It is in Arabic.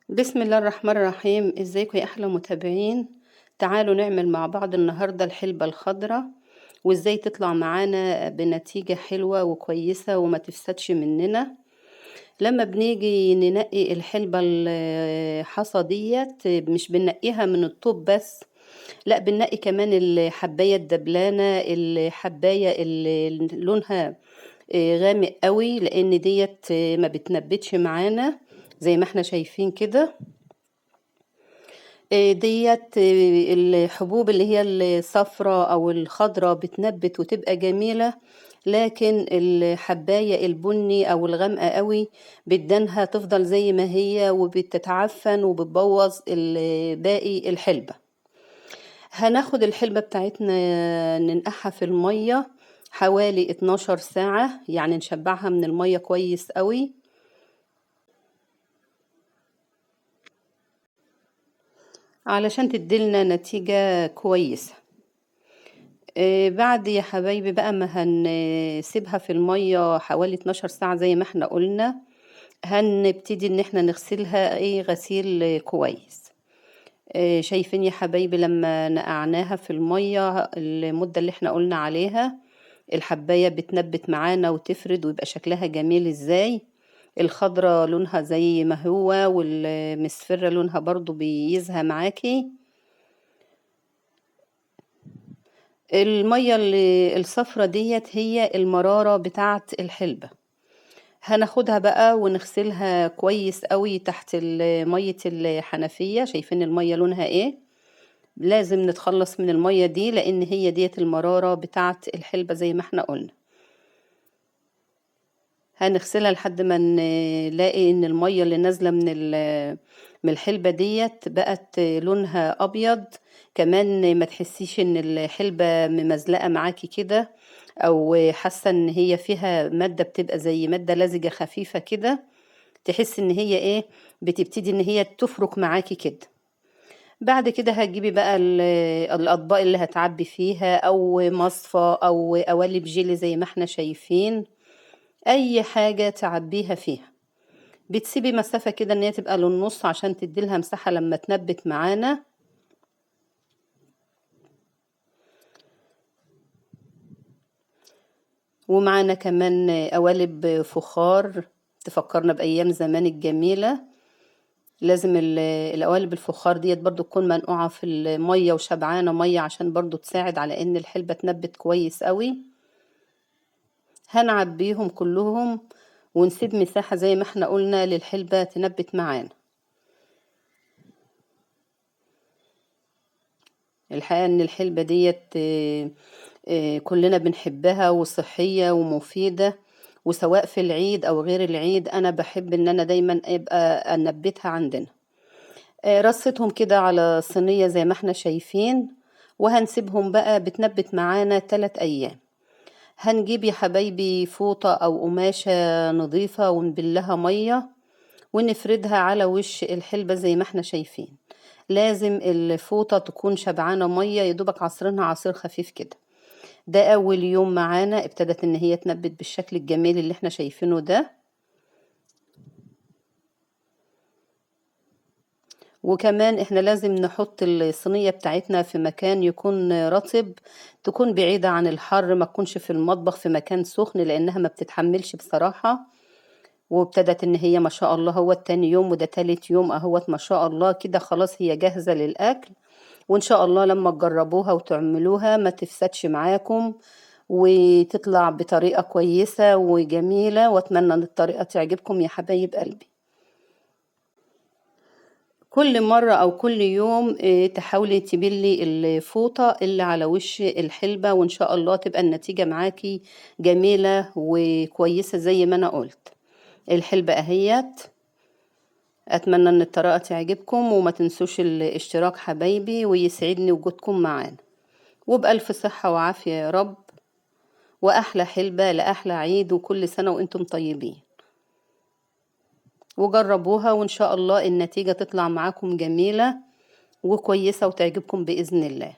بسم الله الرحمن الرحيم، ازيكم يا احلى متابعين؟ تعالوا نعمل مع بعض النهاردة الحلبة الخضراء، وازاي تطلع معانا بنتيجة حلوة وكويسة وما تفسدش مننا. لما بنيجي ننقي الحلبة الحصى ديت، مش بننقيها من الطوب بس، لا بننقي كمان الحباية الدبلانة، الحباية اللي لونها غامق قوي، لان ديت ما بتنبتش معانا زي ما احنا شايفين كده. ديت الحبوب اللي هي الصفراء او الخضراء بتنبت وتبقى جميلة، لكن الحباية البني او الغامقة قوي بدنها تفضل زي ما هي وبتتعفن وبتبوظ باقي الحلبة. هناخد الحلبة بتاعتنا ننقعها في المية حوالي 12 ساعة، يعني نشبعها من المية كويس قوي علشان تديلنا نتيجة كويسة. بعد يا حبايبي بقى ما هنسيبها في المية حوالي 12 ساعة زي ما احنا قلنا، هنبتدي ان احنا نغسلها غسيل كويس. شايفين يا حبايبي لما نقعناها في المية المدة اللي احنا قلنا عليها، الحباية بتنبت معانا وتفرد ويبقى شكلها جميل ازاي. الخضرة لونها زي ما هو، والمصفرة لونها برضو بيزهى معاكي. المية الصفرة ديت هي المرارة بتاعت الحلبة. هناخدها بقى ونغسلها كويس قوي تحت مية الحنفية. شايفين المية لونها ايه؟ لازم نتخلص من المية دي لان هي ديت المرارة بتاعت الحلبة زي ما احنا قلنا. هنغسلها لحد ما نلاقي ان المية اللي نازلة من الحلبة ديت بقت لونها ابيض. كمان ما تحسيش ان الحلبة ممزلقة معاكي كده، او حاسة ان هي فيها مادة بتبقى زي مادة لزجة خفيفة كده، تحس ان هي ايه، بتبتدي ان هي تفرك معاكي كده. بعد كده هتجيبي بقى الاطباق اللي هتعبي فيها، او مصفى او قوالب جيلي زي ما احنا شايفين، اي حاجة تعبيها فيها. بتسيبي مسافة كده ان هي تبقى للنص عشان تديلها مساحة لما تنبت معانا. ومعانا كمان قوالب فخار تفكرنا بأيام زمان الجميلة. لازم القوالب الفخار ديت برضو تكون منقوعة في المية وشبعانة مية عشان برضو تساعد على ان الحلبة تنبت كويس قوي. هنعبيهم كلهم ونسيب مساحة زي ما احنا قلنا للحلبة تنبت معانا. الحقيقة ان الحلبة ديت كلنا بنحبها وصحية ومفيدة، وسواء في العيد او غير العيد انا بحب ان انا دايما ابقى انبتها عندنا. رصيتهم كده على صينية زي ما احنا شايفين، وهنسيبهم بقى بتنبت معانا 3 ايام. هنجيب يا حبايبي فوطة او قماشة نظيفة ونبلها مية ونفردها على وش الحلبة زي ما احنا شايفين. لازم الفوطة تكون شبعانة مية، يدوبك عصرينها عصير خفيف كده. ده اول يوم معانا ابتدت ان هي تنبت بالشكل الجميل اللي احنا شايفينه ده. وكمان احنا لازم نحط الصينية بتاعتنا في مكان يكون رطب، تكون بعيدة عن الحر، ما تكونش في المطبخ في مكان سخن لانها ما بتتحملش بصراحة. وابتدت ان هي ما شاء الله هو التاني يوم وده تالت يوم اهوت ما شاء الله كده خلاص هي جاهزة للأكل. وان شاء الله لما تجربوها وتعملوها ما تفسدش معاكم وتطلع بطريقة كويسة وجميلة، واتمنى ان الطريقة تعجبكم يا حبايب قلبي. كل مرة او كل يوم تحاولي تبلي الفوطة اللي على وش الحلبة، وان شاء الله تبقى النتيجة معاكي جميلة وكويسة زي ما انا قلت. الحلبة اهيت. اتمنى ان الطريقة تعجبكم وما تنسوش الاشتراك حبايبي، ويسعدني وجودكم معانا. وبألف صحة وعافية يا رب، وأحلى حلبة لأحلى عيد، وكل سنة وانتم طيبين. وجربوها وإن شاء الله النتيجة تطلع معاكم جميلة وكويسة وتعجبكم بإذن الله.